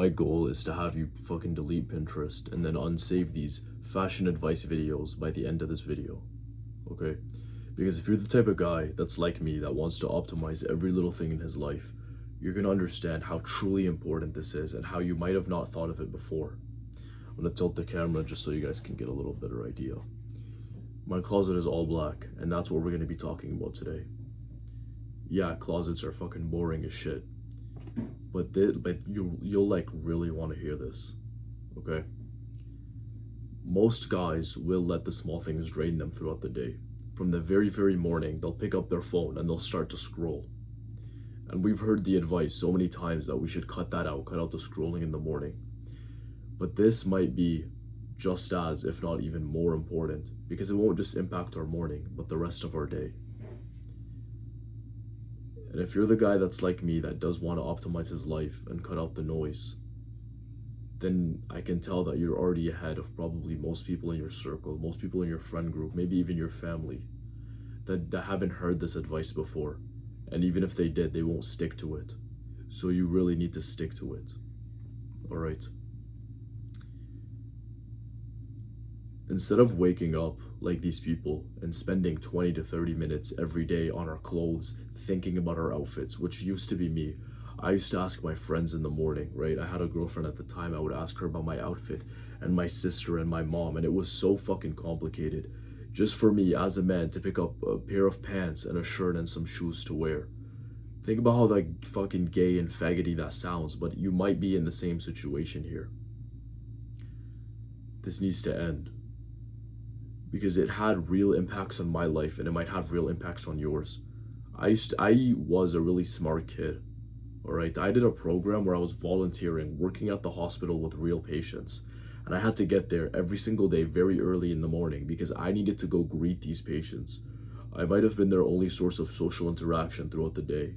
My goal is to have you fucking delete Pinterest and then unsave these fashion advice videos by the end of this video, okay? Because if you're the type of guy that's like me that wants to optimize every little thing in his life, you're gonna understand how truly important this is and how you might have not thought of it before. I'm gonna tilt the camera just so you guys can get a little better idea. My closet is all black, and that's what we're gonna be talking about today. Yeah, closets are fucking boring as shit. But you'll like really want to hear this, okay? Most guys will let the small things drain them throughout the day. From the very morning, they'll pick up their phone and they'll start to scroll. And we've heard the advice so many times that we should cut that out, cut out the scrolling in the morning. But this might be just as, if not even more important, because it won't just impact our morning, but the rest of our day. And if you're the guy that's like me that does want to optimize his life and cut out the noise, then I can tell that you're already ahead of probably most people in your circle, most people in your friend group, maybe even your family, that haven't heard this advice before. And even if they did, they won't stick to it. So you really need to stick to it. All right. Instead of waking up like these people and spending 20 to 30 minutes every day on our clothes, thinking about our outfits, which used to be me. I used to ask my friends in the morning, right? I had a girlfriend at the time. I would ask her about my outfit, and my sister and my mom, and it was so fucking complicated just for me as a man to pick up a pair of pants and a shirt and some shoes to wear. Think about how like fucking gay and faggoty that sounds, but you might be in the same situation here. This needs to end. Because it had real impacts on my life, and it might have real impacts on yours. I was a really smart kid, all right? I did a program where I was volunteering, working at the hospital with real patients. And I had to get there every single day very early in the morning because I needed to go greet these patients. I might have been their only source of social interaction throughout the day.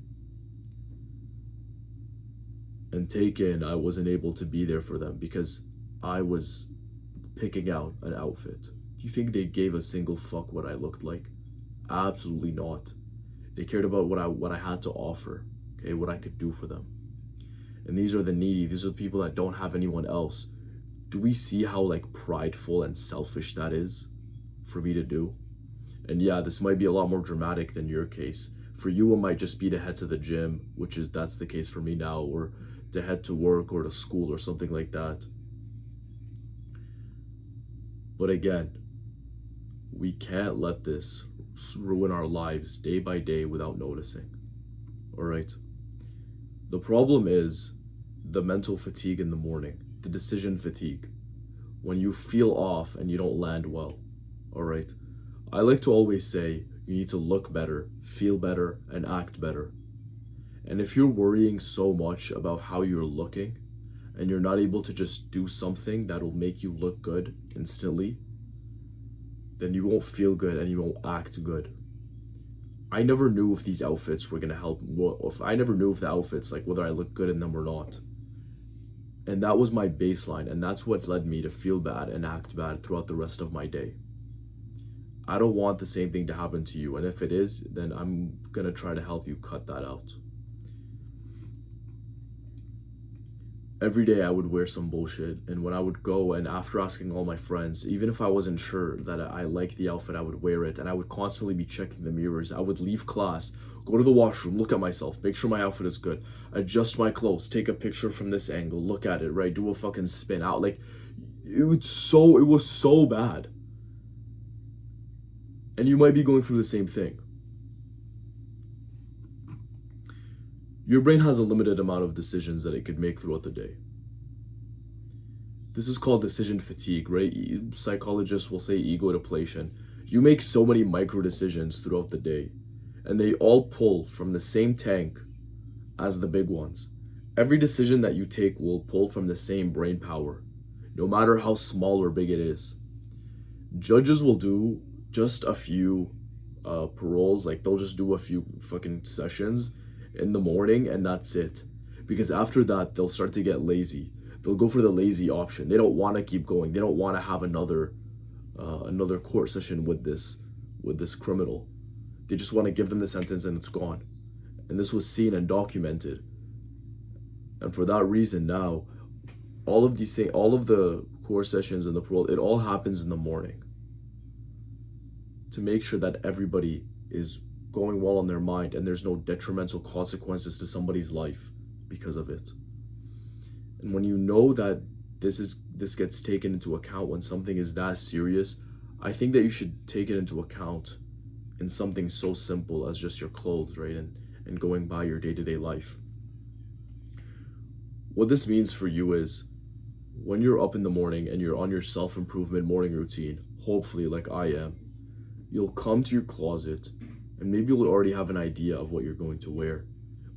And I wasn't able to be there for them because I was picking out an outfit. Do you think they gave a single fuck what I looked like? Absolutely not. They cared about what I had to offer, okay, what I could do for them. And these are the needy, these are the people that don't have anyone else. Do we see how like prideful and selfish that is for me to do? And yeah, this might be a lot more dramatic than your case. For you, it might just be to head to the gym, that's the case for me now, or to head to work or to school or something like that. But again, we can't let this ruin our lives day by day without noticing. All right? The problem is the mental fatigue in the morning, the decision fatigue, when you feel off and you don't land well. All right? I like to always say you need to look better, feel better, and act better. And if you're worrying so much about how you're looking and you're not able to just do something that'll make you look good instantly, then you won't feel good and you won't act good. I never knew if these outfits were gonna help. I never knew if the outfits, like whether I look good in them or not. And that was my baseline, and that's what led me to feel bad and act bad throughout the rest of my day. I don't want the same thing to happen to you, and if it is, then I'm gonna try to help you cut that out. Every day I would wear some bullshit, and when I would go and after asking all my friends, even if I wasn't sure that I liked the outfit, I would wear it, and I would constantly be checking the mirrors. I would leave class, go to the washroom, look at myself, make sure my outfit is good, adjust my clothes, take a picture from this angle, look at it, right, do a fucking spin out. Like, it was so bad. And you might be going through the same thing. Your brain has a limited amount of decisions that it could make throughout the day. This is called decision fatigue, right? Psychologists will say ego depletion. You make so many micro decisions throughout the day, and they all pull from the same tank as the big ones. Every decision that you take will pull from the same brain power, no matter how small or big it is. Judges will do just a few paroles, like they'll just do a few fucking sessions in the morning and that's it. Because after that, they'll start to get lazy. They'll go for the lazy option. They don't want to keep going. They don't want to have another court session with this criminal. They just want to give them the sentence and it's gone. And this was seen and documented. And for that reason now, all of these things, all of the core sessions in the world, it all happens in the morning to make sure that everybody is going well on their mind and there's no detrimental consequences to somebody's life because of it. And when you know that this gets taken into account when something is that serious, I think that you should take it into account in something so simple as just your clothes, right? And going by your day-to-day life. What this means for you is when you're up in the morning and you're on your self-improvement morning routine, hopefully like I am, you'll come to your closet and maybe you'll already have an idea of what you're going to wear.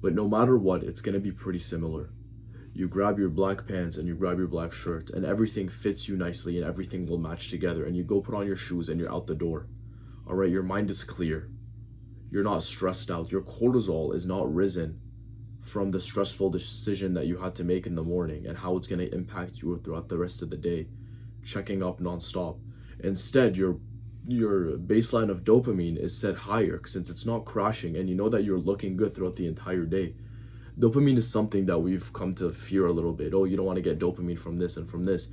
But no matter what, it's going to be pretty similar. You grab your black pants and you grab your black shirt and everything fits you nicely and everything will match together, and you go put on your shoes and you're out the door. All right, your mind is clear. You're not stressed out. Your cortisol is not risen from the stressful decision that you had to make in the morning and how it's going to impact you throughout the rest of the day, checking up nonstop. Instead, your baseline of dopamine is set higher since it's not crashing and you know that you're looking good throughout the entire day. Dopamine is something that we've come to fear a little bit. Oh, you don't want to get dopamine from this and from this.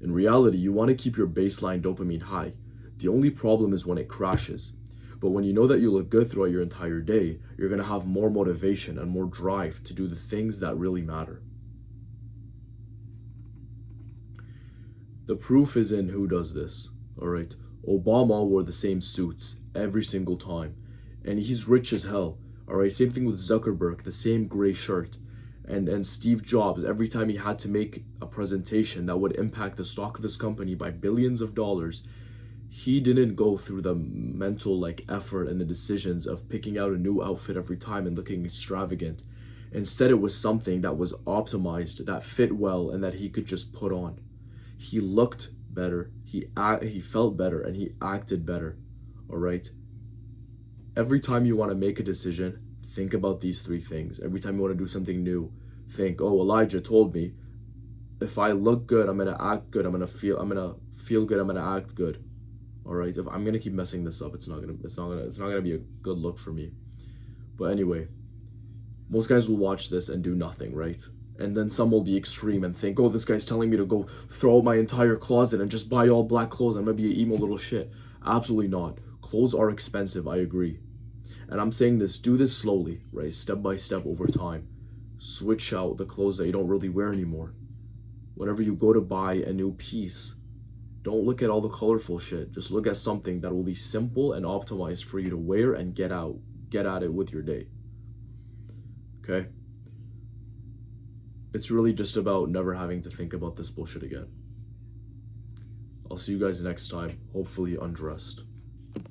In reality, you want to keep your baseline dopamine high. The only problem is when it crashes. But when you know that you look good throughout your entire day, you're going to have more motivation and more drive to do the things that really matter. The proof is in who does this, all right? Obama wore the same suits every single time, and he's rich as hell, all right? Same thing with Zuckerberg, the same gray shirt. And Steve Jobs, every time he had to make a presentation that would impact the stock of his company by billions of dollars, he didn't go through the mental effort and the decisions of picking out a new outfit every time and looking extravagant. Instead, it was something that was optimized, that fit well, and that he could just put on. He looked better, he felt better, and he acted better. All right? Every time you want to make a decision, think about these three things. Every time you want to do something new, think, oh, Elijah told me if I look good, I'm gonna act good, I'm gonna feel good, I'm gonna act good. All right, if I'm gonna keep messing this up, it's not gonna be a good look for me. But anyway, most guys will watch this and do nothing, right? And then some will be extreme and think, oh, this guy's telling me to go throw out my entire closet and just buy all black clothes. I'm gonna be an emo little shit. Absolutely not. Clothes are expensive, I agree. And I'm saying this, do this slowly, right? Step by step over time. Switch out the clothes that you don't really wear anymore. Whenever you go to buy a new piece, don't look at all the colorful shit. Just look at something that will be simple and optimized for you to wear and get at it with your day. Okay? It's really just about never having to think about this bullshit again. I'll see you guys next time, hopefully undressed.